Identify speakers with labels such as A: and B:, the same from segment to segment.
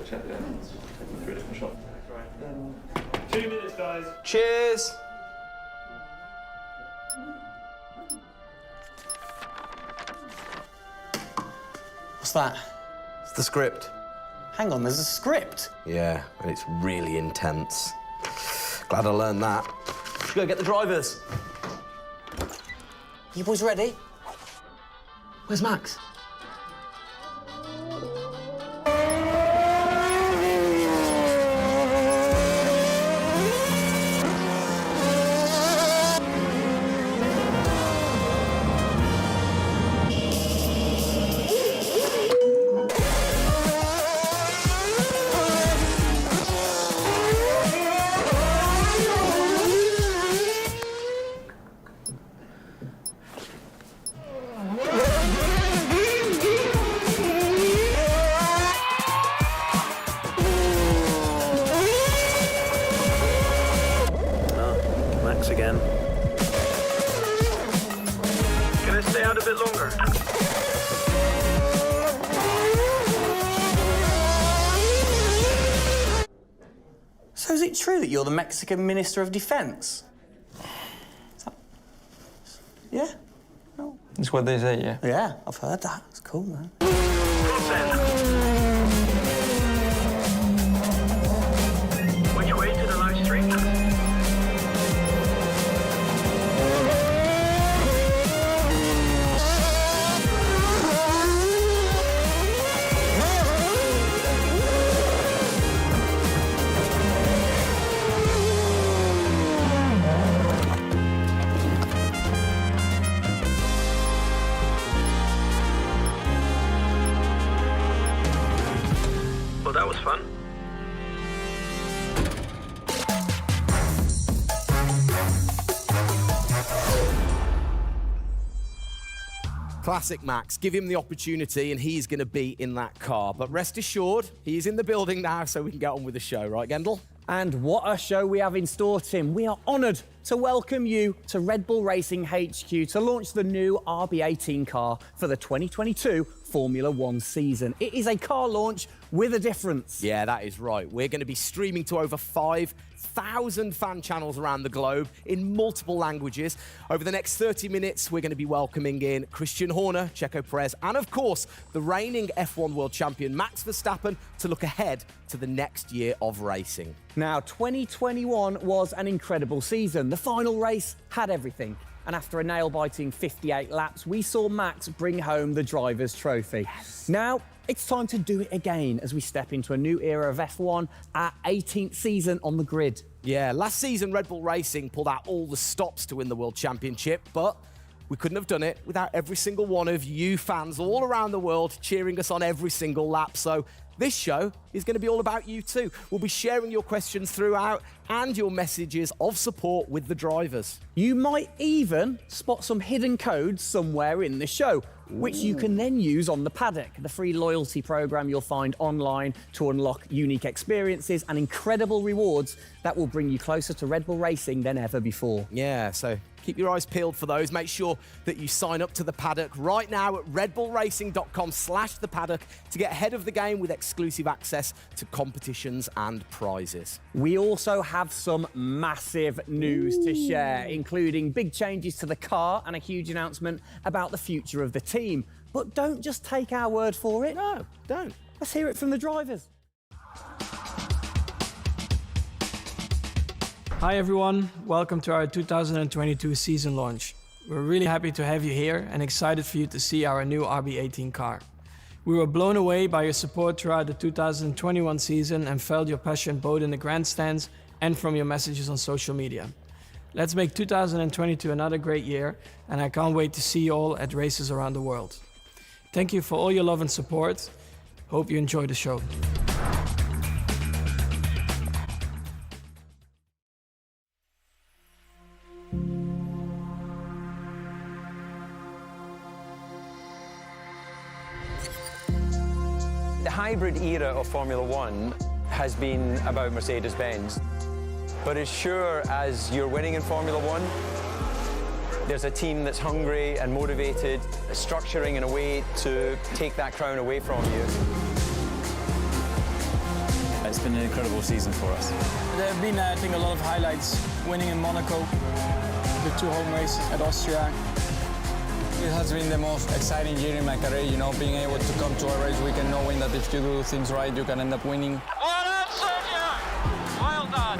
A: check the through a different shop. 2 minutes, guys.
B: Cheers. What's that?
C: It's the script.
B: Hang on, there's a script.
C: Yeah, and it's really intense. Glad I learned that. Should go get the drivers.
B: You boys ready? Where's Max?
D: Max again. Can I stay out a bit longer?
B: So is it true that you're the Mexican Minister of Defense? Yeah? No.
E: That's what they say, yeah.
B: Yeah, I've heard that. It's cool, man.
D: Which way to the live stream? Well, that was fun.
C: Classic Max. Give him the opportunity and he's going to be in that car. But rest assured, he's in the building now, so we can get on with the show. Right, Gendel?
F: And what a show we have in store, Tim. We are honoured to welcome you to Red Bull Racing HQ to launch the new RB18 car for the 2022 Formula 1 season. It is a car launch with a difference.
C: Yeah, that is right. We're going to be streaming to over 5,000 fan channels around the globe in multiple languages. Over the next 30 minutes, we're going to be welcoming in Christian Horner, Sergio Perez, and of course, the reigning F1 world champion Max Verstappen to look ahead to the next year of racing.
F: Now, 2021 was an incredible season. The final race had everything. And after a nail-biting 58 laps, we saw Max bring home the Drivers' Trophy. Yes. Now, it's time to do it again as we step into a new era of F1, our 18th season on the grid.
C: Yeah, last season, Red Bull Racing pulled out all the stops to win the World Championship, but we couldn't have done it without every single one of you fans all around the world cheering us on every single lap. So this show is going to be all about you too. We'll be sharing your questions throughout and your messages of support with the drivers.
F: You might even spot some hidden codes somewhere in the show, which you can then use on the paddock, the free loyalty program you'll find online to unlock unique experiences and incredible rewards that will bring you closer to Red Bull Racing than ever before.
C: Yeah, so keep your eyes peeled for those. Make sure that you sign up to the paddock right now at redbullracing.com/thepaddock to get ahead of the game with exclusive access to competitions and prizes.
F: We also have some massive news to share, including big changes to the car and a huge announcement about the future of the team. But don't just take our word for it.
C: No, don't.
F: Let's hear it from the drivers.
E: Hi everyone, welcome to our 2022 season launch. We're really happy to have you here and excited for you to see our new RB18 car. We were blown away by your support throughout the 2021 season and felt your passion both in the grandstands and from your messages on social media. Let's make 2022 another great year, and I can't wait to see you all at races around the world. Thank you for all your love and support. Hope you enjoy the show.
G: The hybrid era of Formula One has been about Mercedes-Benz. But as sure as you're winning in Formula One, there's a team that's hungry and motivated, structuring in a way to take that crown away from you.
H: It's been an incredible season for us.
E: There have been, I think, a lot of highlights. Winning in Monaco, the 2 home races at Austria.
H: It has been the most exciting year in my career, you know, being able to come to a race weekend knowing that if you do things right, you can end up winning.
D: Well done, Sergio! Well done!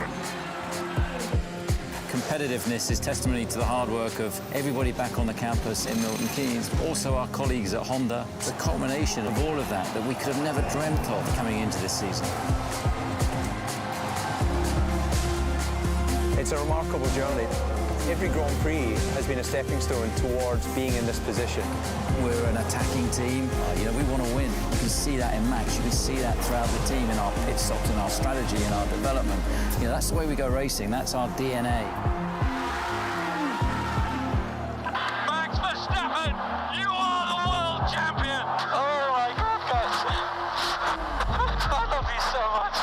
H: Competitiveness is testimony to the hard work of everybody back on the campus in Milton Keynes, also our colleagues at Honda. It's a culmination of all of that we could have never dreamt of coming into this season.
G: It's a remarkable journey. Every Grand Prix has been a stepping stone towards being in this position.
H: We're an attacking team. You know, we want to win. You can see that in Max. You can see that throughout the team in our pit stops, in our strategy, in our development. You know, that's the way we go racing. That's our DNA.
D: Max Verstappen, you are the world champion! Oh my goodness! I love you so much.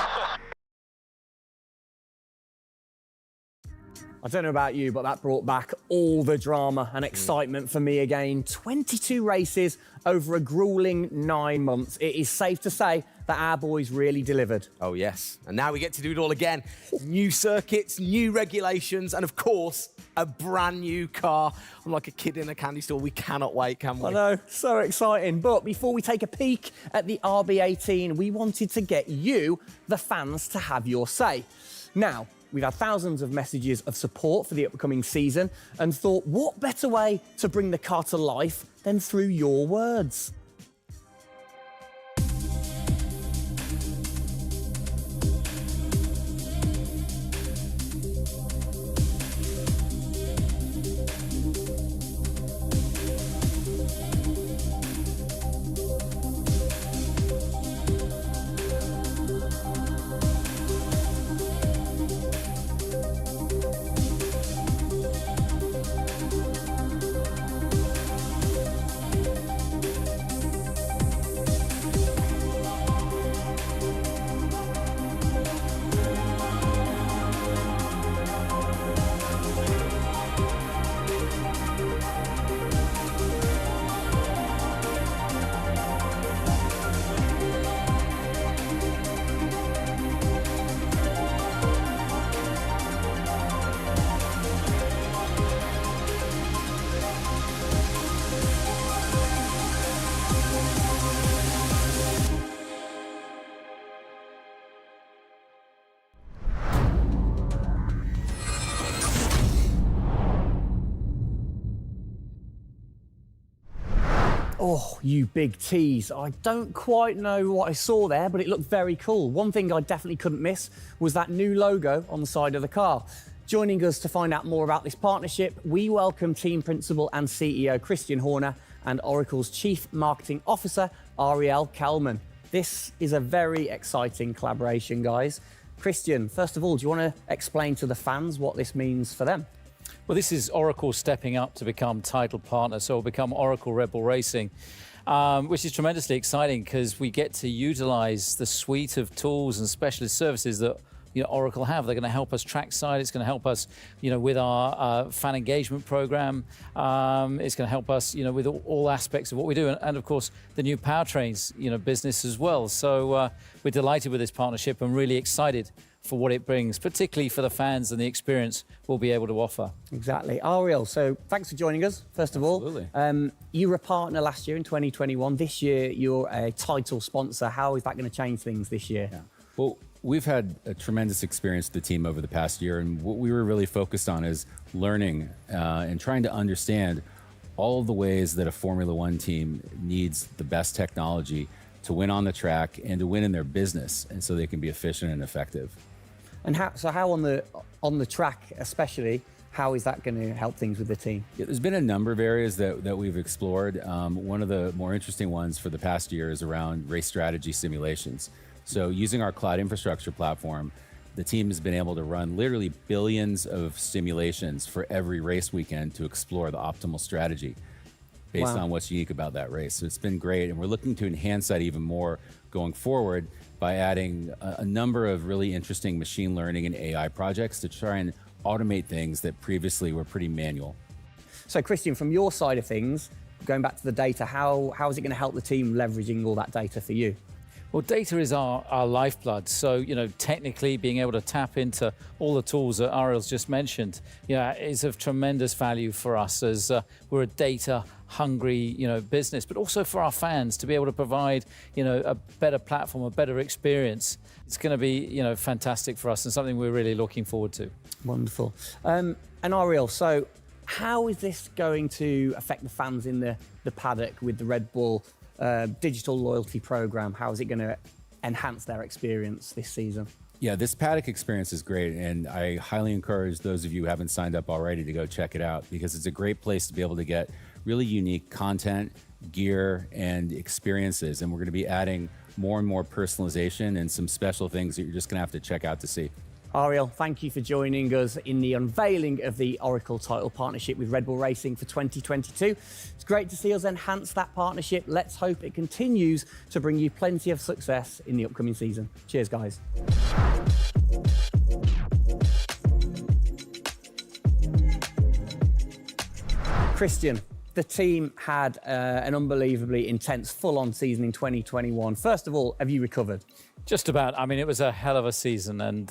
F: I don't know about you, but that brought back all the drama and excitement for me again. 22 races over a grueling 9 months. It is safe to say that our boys really delivered.
C: Oh, yes. And now we get to do it all again. New circuits, new regulations, and of course, a brand new car. I'm like a kid in a candy store. We cannot wait, can we?
F: I know, so exciting. But before we take a peek at the RB18, we wanted to get you, the fans, to have your say. Now, we've had thousands of messages of support for the upcoming season and thought, what better way to bring the car to life than through your words? Oh, you big tease. I don't quite know what I saw there, but it looked very cool. One thing I definitely couldn't miss was that new logo on the side of the car. Joining us to find out more about this partnership, we welcome Team Principal and CEO Christian Horner and Oracle's Chief Marketing Officer, Ariel Kelman. This is a very exciting collaboration, guys. Christian, first of all, do you want to explain to the fans what this means for them?
I: Well, this is Oracle stepping up to become title partner, so it'll become Oracle Red Bull Racing, which is tremendously exciting because we get to utilize the suite of tools and specialist services that Oracle have. They're going to help us trackside. It's going to help us, with our fan engagement program. It's going to help us, with all aspects of what we do, and of course the new powertrains, business as well. So we're delighted with this partnership and really excited for what it brings, particularly for the fans and the experience we'll be able to offer.
F: Exactly. Ariel, so thanks for joining us, first of all.
I: Absolutely.
F: You were a partner last year in 2021. This year, you're a title sponsor. How is that going to change things this year?
J: Yeah. Well, we've had a tremendous experience with the team over the past year, and what we were really focused on is learning and trying to understand all of the ways that a Formula One team needs the best technology to win on the track and to win in their business, and so they can be efficient and effective.
F: And how on the track, especially, how is that going to help things with the team?
J: Yeah, there's been a number of areas that we've explored. One of the more interesting ones for the past year is around race strategy simulations. So using our cloud infrastructure platform, the team has been able to run literally billions of simulations for every race weekend to explore the optimal strategy based on what's unique about that race. So it's been great, and we're looking to enhance that even more going forward by adding a number of really interesting machine learning and AI projects to try and automate things that previously were pretty manual.
F: So Christian, from your side of things, going back to the data, how is it going to help the team leveraging all that data for you?
I: Well, data is our lifeblood. So, technically being able to tap into all the tools that Ariel's just mentioned, is of tremendous value for us as we're a data-hungry, business, but also for our fans to be able to provide, a better platform, a better experience. It's going to be, fantastic for us and something we're really looking forward to.
F: Wonderful. And Ariel, so how is this going to affect the fans in the paddock with the Red Bull digital loyalty program? How is it going to enhance their experience this season?
J: Yeah, this paddock experience is great, and I highly encourage those of you who haven't signed up already to go check it out, because it's a great place to be able to get really unique content, gear, and experiences. And we're going to be adding more and more personalization and some special things that you're just going to have to check out to see.
F: Ariel, thank you for joining us in the unveiling of the Oracle title partnership with Red Bull Racing for 2022. It's great to see us enhance that partnership. Let's hope it continues to bring you plenty of success in the upcoming season. Cheers, guys. Christian, the team had an unbelievably intense, full-on season in 2021. First of all, have you recovered?
I: Just about. I mean, it was a hell of a season and,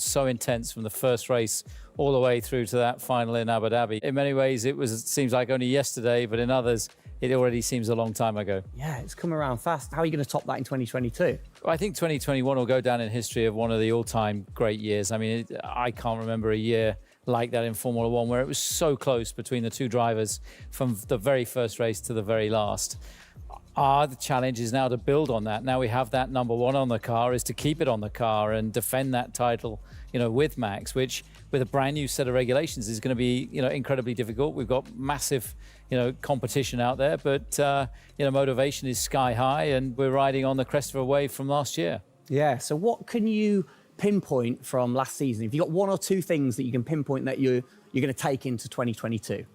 I: so intense from the first race all the way through to that final in Abu Dhabi. In many ways, it seems like only yesterday, but in others, it already seems a long time ago.
F: Yeah, it's come around fast. How are you going to top that in 2022?
I: Well, I think 2021 will go down in history of one of the all-time great years. I mean, I can't remember a year like that in Formula One where it was so close between the two drivers from the very first race to the very last. The challenge is now to build on that. Now we have that number one on the car, is to keep it on the car and defend that title, with Max, which with a brand new set of regulations is going to be, incredibly difficult. We've got massive, competition out there, but, motivation is sky high and we're riding on the crest of a wave from last year.
F: Yeah, so what can you pinpoint from last season? If you've got one or two things that you can pinpoint that you're going to take into 2022?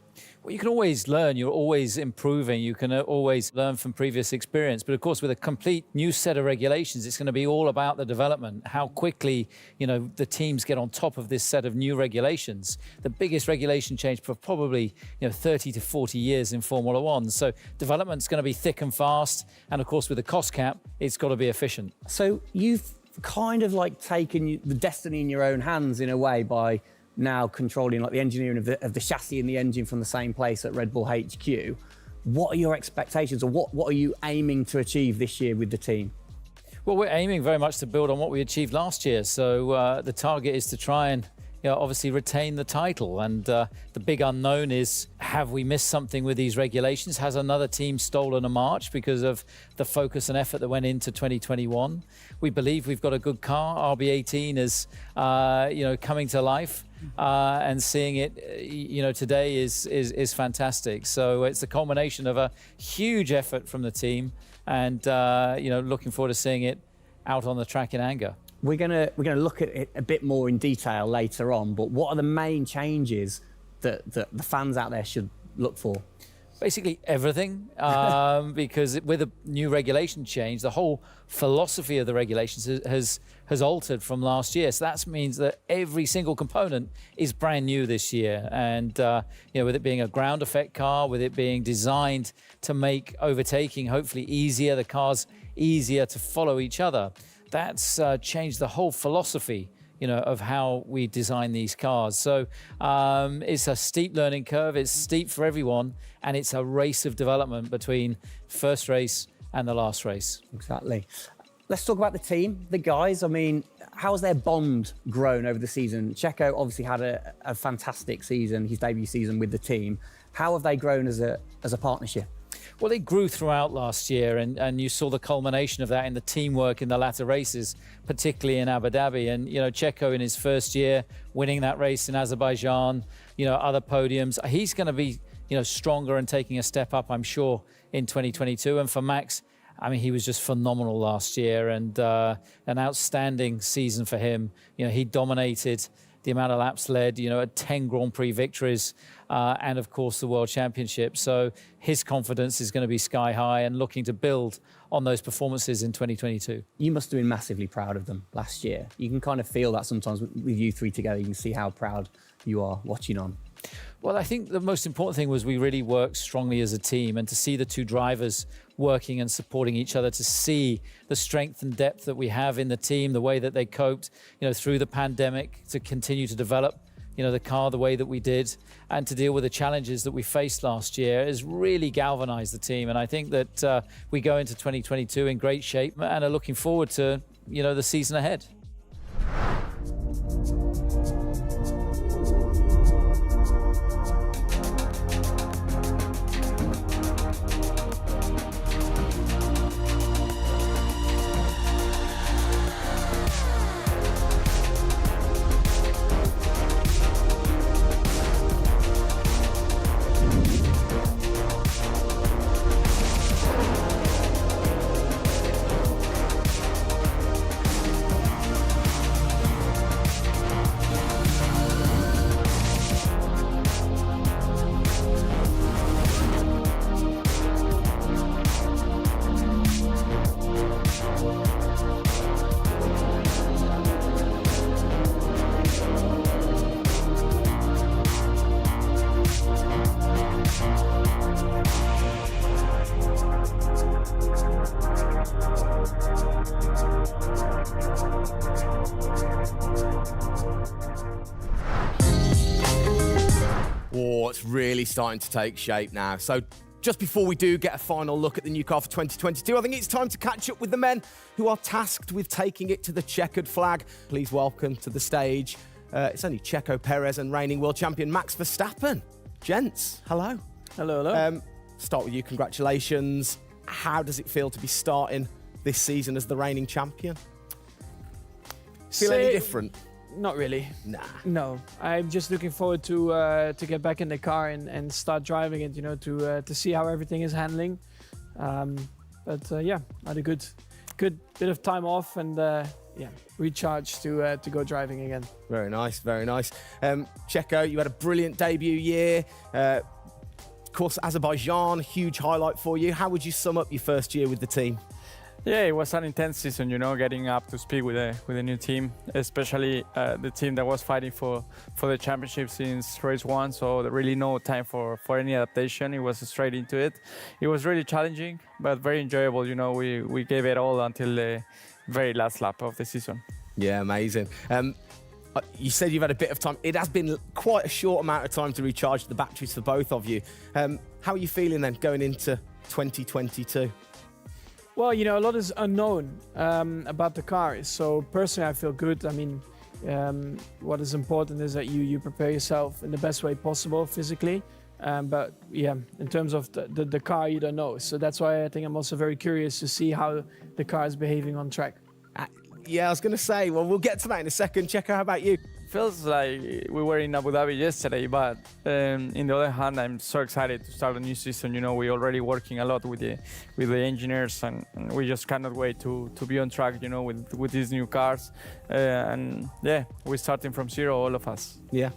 I: Well, you can always learn. You're always improving. You can always learn from previous experience. But of course, with a complete new set of regulations, it's going to be all about the development, how quickly, the teams get on top of this set of new regulations. The biggest regulation change for probably, 30 to 40 years in Formula One. So development's going to be thick and fast. And of course, with the cost cap, it's got to be efficient.
F: So you've kind of like taken the destiny in your own hands in a way by now controlling like the engineering of the chassis and the engine from the same place at Red Bull HQ. What are your expectations, or what are you aiming to achieve this year with the team?
I: Well, we're aiming very much to build on what we achieved last year. So the target is to try and obviously retain the title. And the big unknown is, have we missed something with these regulations? Has another team stolen a march because of the focus and effort that went into 2021? We believe we've got a good car. RB18 is, coming to life. And seeing it, today is fantastic. So it's a culmination of a huge effort from the team, and looking forward to seeing it out on the track in anger.
F: We're gonna look at it a bit more in detail later on. But what are the main changes that the fans out there should look for?
I: Basically everything, because with a new regulation change, the whole philosophy of the regulations has altered from last year. So that means that every single component is brand new this year. And with it being a ground effect car, with it being designed to make overtaking hopefully easier, the cars easier to follow each other, that's changed the whole philosophy of how we design these cars. So it's a steep learning curve. It's steep for everyone, and it's a race of development between first race and the last race.
F: Exactly. Let's talk about the team, the guys. I mean, how's their bond grown over the season? Checo obviously had a fantastic season, his debut season with the team. How have they grown as a partnership?
I: Well, they grew throughout last year, and you saw the culmination of that in the teamwork in the latter races, particularly in Abu Dhabi. And, Checo in his first year, winning that race in Azerbaijan, other podiums. He's going to be, stronger and taking a step up, I'm sure, in 2022. And for Max, I mean, he was just phenomenal last year, and an outstanding season for him. He dominated the amount of laps led, 10 Grand Prix victories, and of course the World Championship. So his confidence is going to be sky high and looking to build on those performances in 2022.
F: You must have been massively proud of them last year. You can kind of feel that sometimes with you three together. You can see how proud you are watching on.
I: Well, I think the most important thing was we really worked strongly as a team, and to see the two drivers working and supporting each other, to see the strength and depth that we have in the team, the way that they coped, through the pandemic, to continue to develop, the car the way that we did, and to deal with the challenges that we faced last year has really galvanized the team. And I think that we go into 2022 in great shape and are looking forward to, the season ahead.
C: Oh, it's really starting to take shape now. So just before we do get a final look at the new car for 2022, I think it's time to catch up with the men who are tasked with taking it to the checkered flag. Please welcome to the stage, it's only Sergio Perez and reigning world champion Max Verstappen. Gents, hello.
E: Hello, hello.
C: Start with you, congratulations. How does it feel to be starting this season as the reigning champion? Feel any different?
E: Not really.
C: Nah.
E: No, I'm just looking forward to get back in the car and start driving it. You know, to see how everything is handling. Yeah, I had a good bit of time off and recharge to go driving again.
C: Very nice, very nice. Checo, you had a brilliant debut year. Of course, Azerbaijan, huge highlight for you. How would you sum up your first year with the team?
K: Yeah, it was an intense season, you know, getting up to speed with a new team, especially the team that was fighting for the championship since race one. So there really no time for any adaptation. It was straight into it. It was really challenging, but very enjoyable. You know, we gave it all until the very last lap of the season.
C: Yeah, amazing. You said you've had a bit of time. It has been quite a short amount of time to recharge the batteries for both of you. How are you feeling then going into 2022?
E: Well, you know, a lot is unknown about the car. So personally, I feel good. I mean, what is important is that you prepare yourself in the best way possible physically. But yeah, in terms of the car, you don't know. So that's why I think I'm also very curious to see how the car is behaving on track.
C: Yeah, I was going to say, well, we'll get to that in a second. Checo, how about you?
K: Feels like we were in Abu Dhabi yesterday, but in the other hand, I'm so excited to start a new season. You know, we're already working a lot with the engineers, and we just cannot wait to be on track. You know, with these new cars, and yeah, we're starting from zero, all of us.
C: Yeah.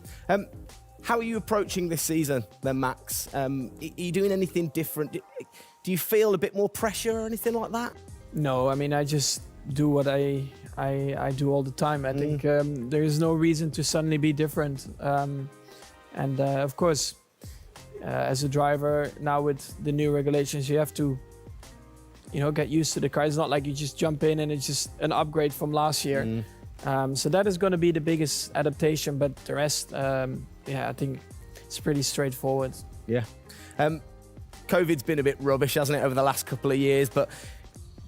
C: How are you approaching this season, then, Max? Are you doing anything different? Do you feel a bit more pressure or anything like that?
E: No, I mean, I just do what I do all the time. I think there is no reason to suddenly be different. Of course, as a driver now with the new regulations, you have to, you know, get used to the car. It's not like you just jump in and it's just an upgrade from last year. So that is going to be the biggest adaptation. But the rest, I think it's pretty straightforward.
C: Yeah. COVID's been a bit rubbish, hasn't it, over the last couple of years? But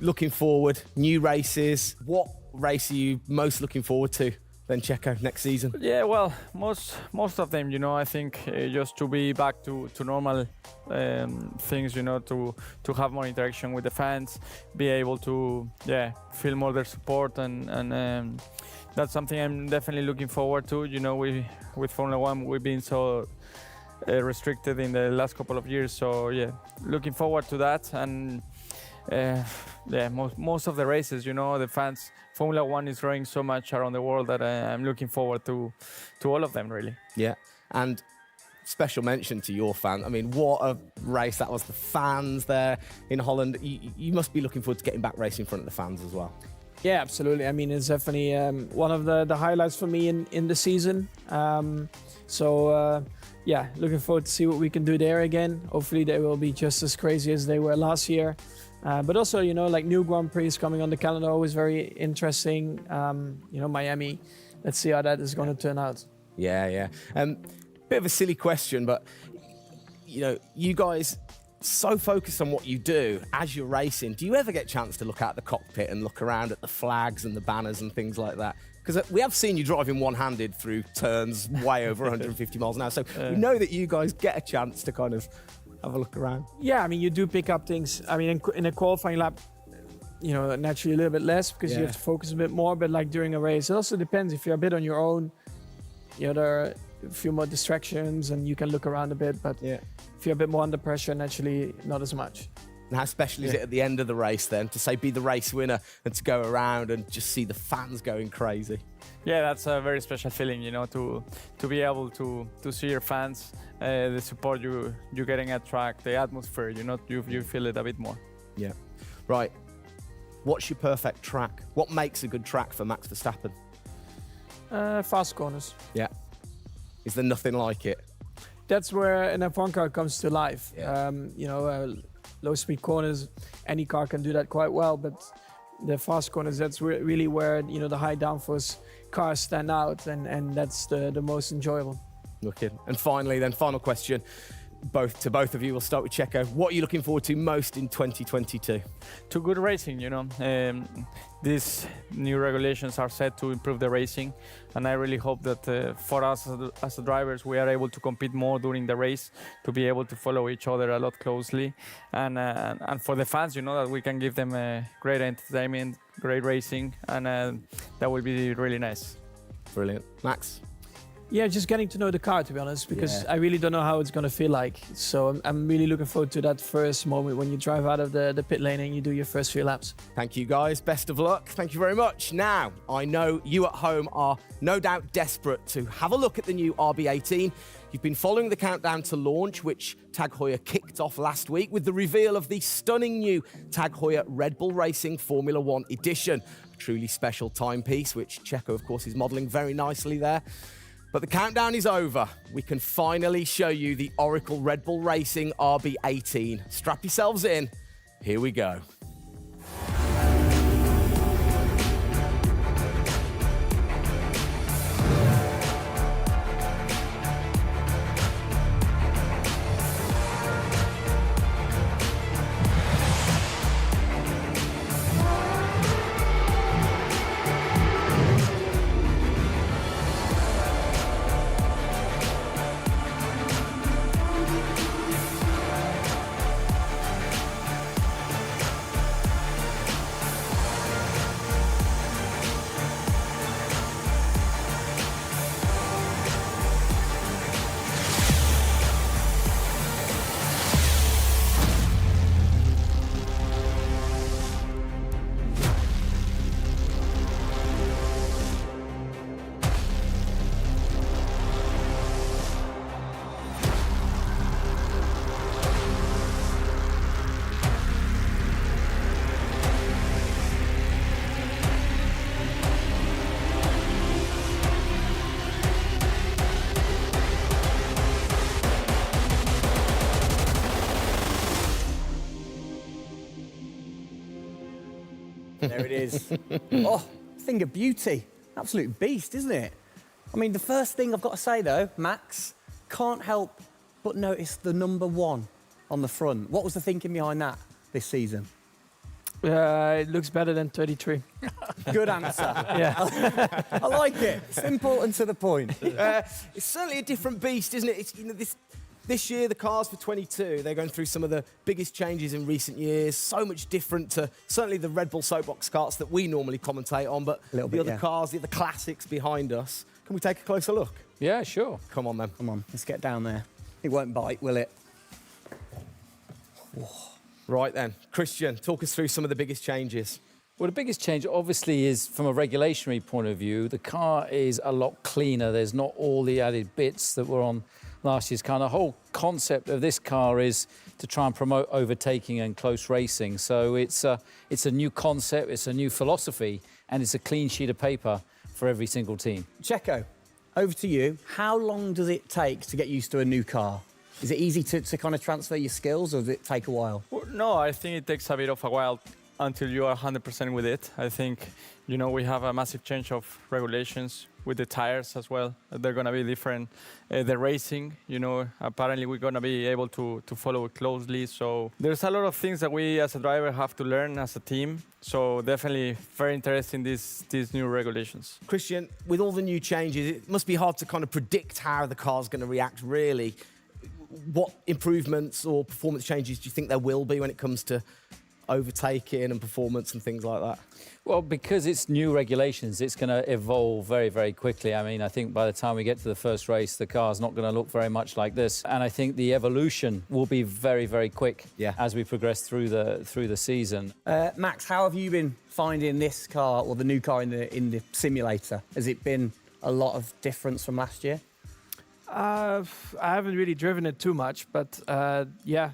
C: looking forward, new races. What race are you most looking forward to then, Checo, next season?
K: Yeah, well, most of them, you know, I think just to be back to normal things, you know, to have more interaction with the fans, be able to, feel more their support, and that's something I'm definitely looking forward to. You know, with Formula One, we've been so restricted in the last couple of years, so yeah, looking forward to that. And most of the races, you know, the fans, Formula One is growing so much around the world that I'm looking forward to all of them, really.
C: Yeah, and special mention to your fan. I mean, what a race that was. The fans there in Holland. You must be looking forward to getting back racing in front of the fans as well.
E: Yeah, absolutely. I mean, it's definitely one of the highlights for me in the season. Looking forward to see what we can do there again. Hopefully they will be just as crazy as they were last year. But also, you know, like new Grand Prix coming on the calendar, always very interesting. You know, Miami. Let's see how that is going to turn out.
C: Yeah. Bit of a silly question, but, you know, you guys so focused on what you do as you're racing. Do you ever get a chance to look out the cockpit and look around at the flags and the banners and things like that? Because we have seen you driving one-handed through turns way over 150 miles an hour. So we know that you guys get a chance to kind of have a look around. Yeah,
E: I mean, you do pick up things. I mean, in a qualifying lap, you know, naturally a little bit less because you have to focus a bit more. But like during a race, it also depends. If you're a bit on your own, you know, there are a few more distractions and you can look around a bit. But if you're a bit more under pressure, naturally not as much.
C: And how special is it at the end of the race then to say be the race winner and to go around and just see the fans going crazy?
K: Yeah, that's a very special feeling, you know, to be able to see your fans, the support you're getting at track, the atmosphere, you know, you feel it a bit more.
C: Yeah. Right. What's your perfect track? What makes a good track for Max Verstappen?
E: Fast corners.
C: Yeah. Is there nothing like it?
E: That's where an F1 car comes to life.
C: Yeah.
E: You know, low speed corners, any car can do that quite well, but the fast corners, that's really where, you know, the high downforce cars stand out, and that's the most enjoyable.
C: Wicked. And finally, then, final question. Both of you. We'll start with Checo. What are you looking forward to most in 2022?
K: To good racing, you know. These new regulations are set to improve the racing, and I really hope that for us as the drivers, we are able to compete more during the race, to be able to follow each other a lot closely, and for the fans, you know, that we can give them great entertainment, great racing, and that will be really nice.
C: Brilliant. Max?
E: Yeah, just getting to know the car, to be honest, because I really don't know how it's going to feel like. So I'm really looking forward to that first moment when you drive out of the pit lane and you do your first few laps.
C: Thank you, guys. Best of luck. Thank you very much. Now, I know you at home are no doubt desperate to have a look at the new RB18. You've been following the countdown to launch, which Tag Heuer kicked off last week with the reveal of the stunning new Tag Heuer Red Bull Racing Formula 1 edition. A truly special timepiece, which Checo, of course, is modelling very nicely there. But the countdown is over. We can finally show you the Oracle Red Bull Racing RB18. Strap yourselves in. Here we go.
F: There it is. Oh, thing of beauty. Absolute beast, isn't it? I mean, the first thing I've got to say, though, Max, can't help but notice the number 1 on the front. What was the thinking behind that this season?
E: It looks better than 33.
F: Good answer.
E: Yeah.
F: I like it. Simple and to the point.
C: It's certainly a different beast, isn't it? It's, you know, this year, the cars for 22, they're going through some of the biggest changes in recent years. So much different to certainly the Red Bull soapbox karts that we normally commentate on, but the other cars, the other classics behind us. Can we take a closer look?
I: Yeah, sure.
C: Come on, then.
F: Come on, let's get down there. It won't bite, will it?
C: Right then. Christian, talk us through some of the biggest changes.
I: Well, the biggest change, obviously, is from a regulatory point of view. The car is a lot cleaner. There's not all the added bits that were on last year's car. And the whole concept of this car is to try and promote overtaking and close racing. So it's a new concept, it's a new philosophy, and it's a clean sheet of paper for every single team.
F: Checo, over to you. How long does it take to get used to a new car? Is it easy to kind of transfer your skills, or does it take a while?
K: Well, no, I think it takes a bit of a while until you are 100% with it. I think, you know, we have a massive change of regulations with the tires as well. They're going to be different. The racing, you know, apparently we're going to be able to follow it closely. So there's a lot of things that we as a driver have to learn as a team. So definitely very interesting, these new regulations.
C: Christian, with all the new changes, it must be hard to kind of predict how the car's going to react, really. What improvements or performance changes do you think there will be when it comes to overtaking and performance and things like that?
I: Well, because it's new regulations, it's going to evolve very, very quickly. I mean, I think by the time we get to the first race, the car's not going to look very much like this. And I think the evolution will be very, very quick as we progress through the season.
F: Max, how have you been finding this car, or the new car in the simulator? Has it been a lot of difference from last year?
E: I haven't really driven it too much, but yeah,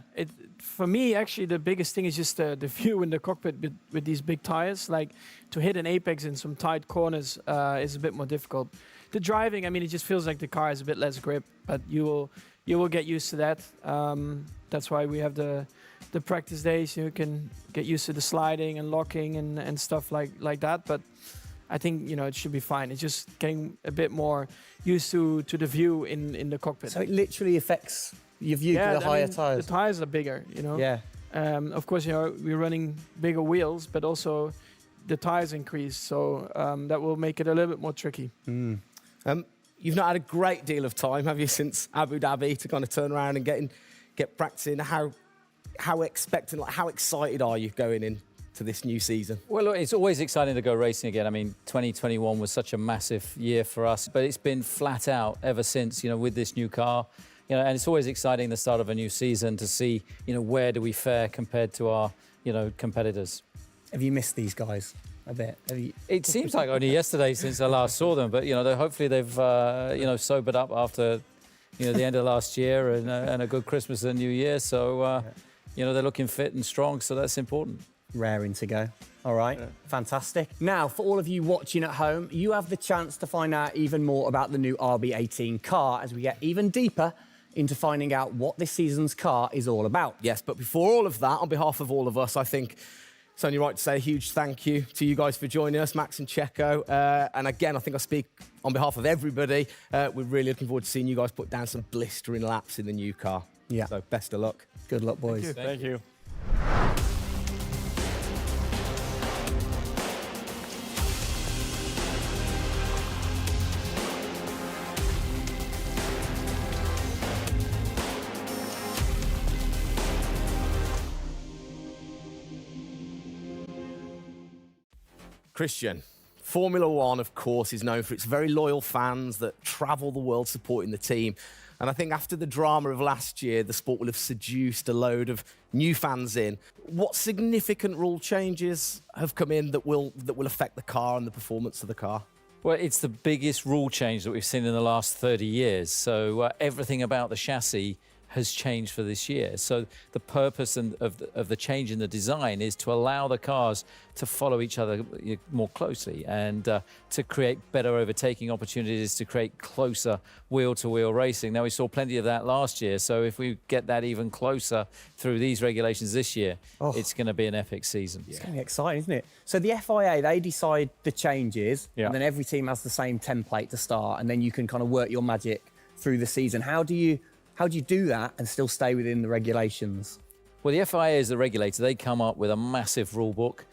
E: for me, actually, the biggest thing is just the view in the cockpit with these big tires. Like, to hit an apex in some tight corners is a bit more difficult. The driving, I mean, it just feels like the car has a bit less grip, but you will get used to that. That's why we have the practice days. You can get used to the sliding and locking and stuff like that. But I think, you know, it should be fine. It's just getting a bit more used to the view in the cockpit.
F: So it literally affects your view to the higher tyres.
E: The tyres are bigger, you know.
F: Yeah.
E: Of course, you know, we're running bigger wheels, but also the tyres increase, so that will make it a little bit more tricky.
C: You've not had a great deal of time, have you, since Abu Dhabi to kind of turn around and get practicing? How expectant, like how excited are you going into this new season?
I: Well, look, it's always exciting to go racing again. I mean, 2021 was such a massive year for us, but it's been flat out ever since, you know, with this new car. You know, and it's always exciting the start of a new season to see, you know, where do we fare compared to our, you know, competitors.
F: Have you missed these guys a bit?
I: It seems like only yesterday since I last saw them, but, you know, hopefully they've, you know, sobered up after, you know, the end of last year and a good Christmas and New Year. So, you know, they're looking fit and strong, so that's important.
F: Raring to go. All right, fantastic. Now, for all of you watching at home, you have the chance to find out even more about the new RB18 car as we get even deeper into finding out what this season's car is all about.
C: Yes, but before all of that, on behalf of all of us, I think it's only right to say a huge thank you to you guys for joining us, Max and Checo. And again, I think I speak on behalf of everybody. We're really looking forward to seeing you guys put down some blistering laps in the new car.
F: Yeah.
C: So best of luck.
F: Good luck, boys.
K: Thank you.
C: Christian, Formula One, of course, is known for its very loyal fans that travel the world supporting the team. And I think after the drama of last year, the sport will have seduced a load of new fans in. What significant rule changes have come in that will affect the car and the performance of the car?
I: Well, it's the biggest rule change that we've seen in the last 30 years. So everything about the chassis has changed for this year. So the purpose of the change in the design is to allow the cars to follow each other more closely and to create better overtaking opportunities, to create closer wheel-to-wheel racing. Now, we saw plenty of that last year, so if we get that even closer through these regulations this year, it's going to be an epic season.
F: It's going to be exciting, isn't it? So the FIA, they decide the changes,
I: Yeah.
F: and then every team has the same template to start, and then you can kind of work your magic through the season. How do you do that and still stay within the regulations?
I: Well, the FIA is the regulator. They come up with a massive rule book.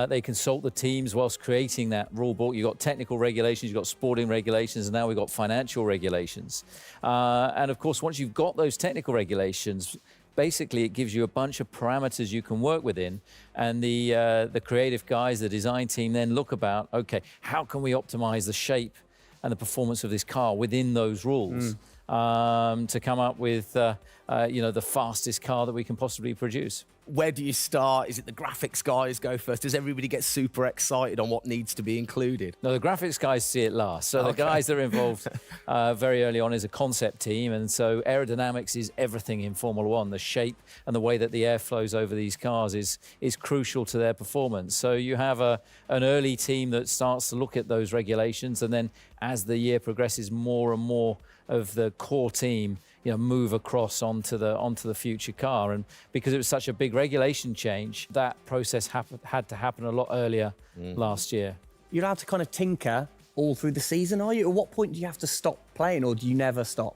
I: They consult the teams whilst creating that rule book. You've got technical regulations, you've got sporting regulations, and now we've got financial regulations. And of course, once you've got those technical regulations, basically it gives you a bunch of parameters you can work within. And the creative guys, the design team then look about, okay, how can we optimize the shape and the performance of this car within those rules? To come up with, you know, the fastest car that we can possibly produce.
C: Where do you start? Is it the graphics guys go first? Does everybody get super excited on what needs to be included?
I: No, the graphics guys see it last. So the guys that are involved very early on is a concept team. And so aerodynamics is everything in Formula One. The shape and the way that the air flows over these cars is crucial to their performance. So you have an early team that starts to look at those regulations. And then as the year progresses, more and more of the core team, you know, move across onto the future car. And because it was such a big regulation change, that process had to happen a lot earlier last year.
F: You're allowed to kind of tinker all through the season, are you? At what point do you have to stop playing, or do you never stop?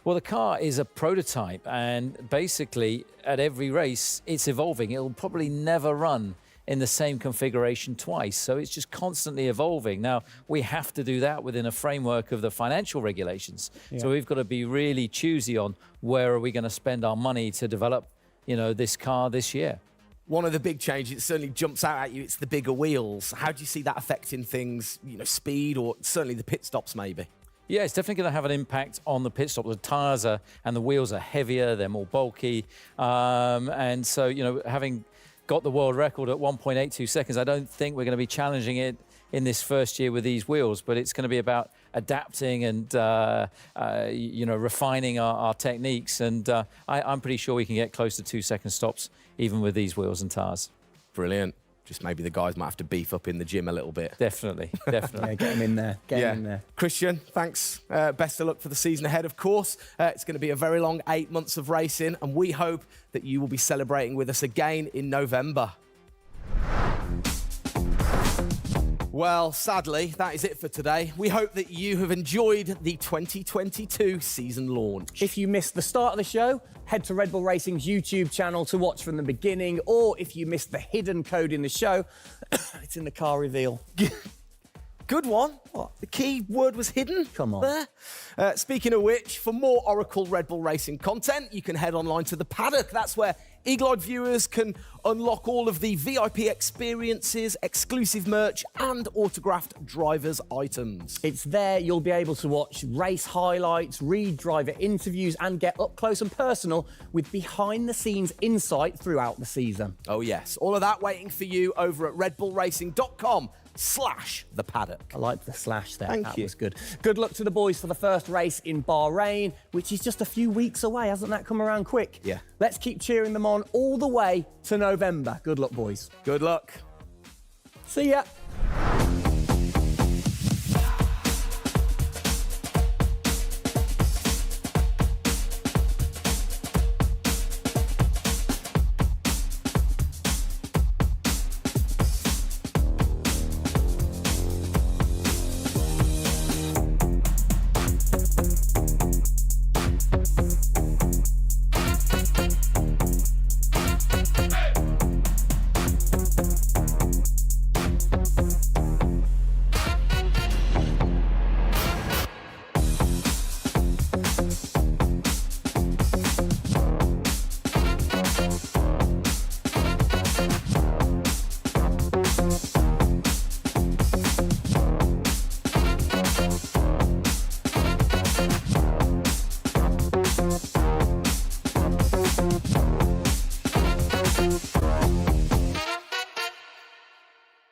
I: Well, the car is a prototype, and basically at every race it's evolving. It'll probably never run in the same configuration twice. So it's just constantly evolving. Now, we have to do that within a framework of the financial regulations. Yeah. So we've got to be really choosy on where are we going to spend our money to develop, you know, this car this year.
C: One of the big changes that certainly jumps out at you, it's the bigger wheels. How do you see that affecting things, you know, speed or certainly the pit stops maybe?
I: Yeah, it's definitely going to have an impact on the pit stop. The tyres and the wheels are heavier, they're more bulky. And so, you know, having got the world record at 1.82 seconds. I don't think we're going to be challenging it in this first year with these wheels, but it's going to be about adapting and you know, refining our techniques. And I'm pretty sure we can get close to 2-second stops even with these wheels and tyres.
C: Brilliant. Just maybe the guys might have to beef up in the gym a little bit.
I: Definitely, definitely.
F: Yeah, get them in there. Get them in there.
C: Christian, thanks. Best of luck for the season ahead, of course. It's going to be a very long 8 months of racing, and we hope that you will be celebrating with us again in November. Well, sadly, that is it for today. We hope that you have enjoyed the 2022 season launch.
F: If you missed the start of the show, head to Red Bull Racing's YouTube channel to watch from the beginning, or if you missed the hidden code in the show, it's in the car reveal.
C: Good one. What, the key word was hidden?
F: Come on.
C: There. Speaking of which, for more Oracle Red Bull Racing content, you can head online to the paddock. That's where eagle-eyed viewers can unlock all of the VIP experiences, exclusive merch, and autographed drivers' items.
F: It's there you'll be able to watch race highlights, read driver interviews, and get up close and personal with behind-the-scenes insight throughout the season.
C: Oh yes, all of that waiting for you over at redbullracing.com/the paddock.
F: I like the slash there.
C: Thank
F: that
C: you.
F: was good. Good luck to the boys for the first race in Bahrain, which is just a few weeks away. Hasn't that come around quick?
C: Yeah.
F: Let's keep cheering them on all the way to November. Good luck, boys.
C: Good luck.
F: See ya.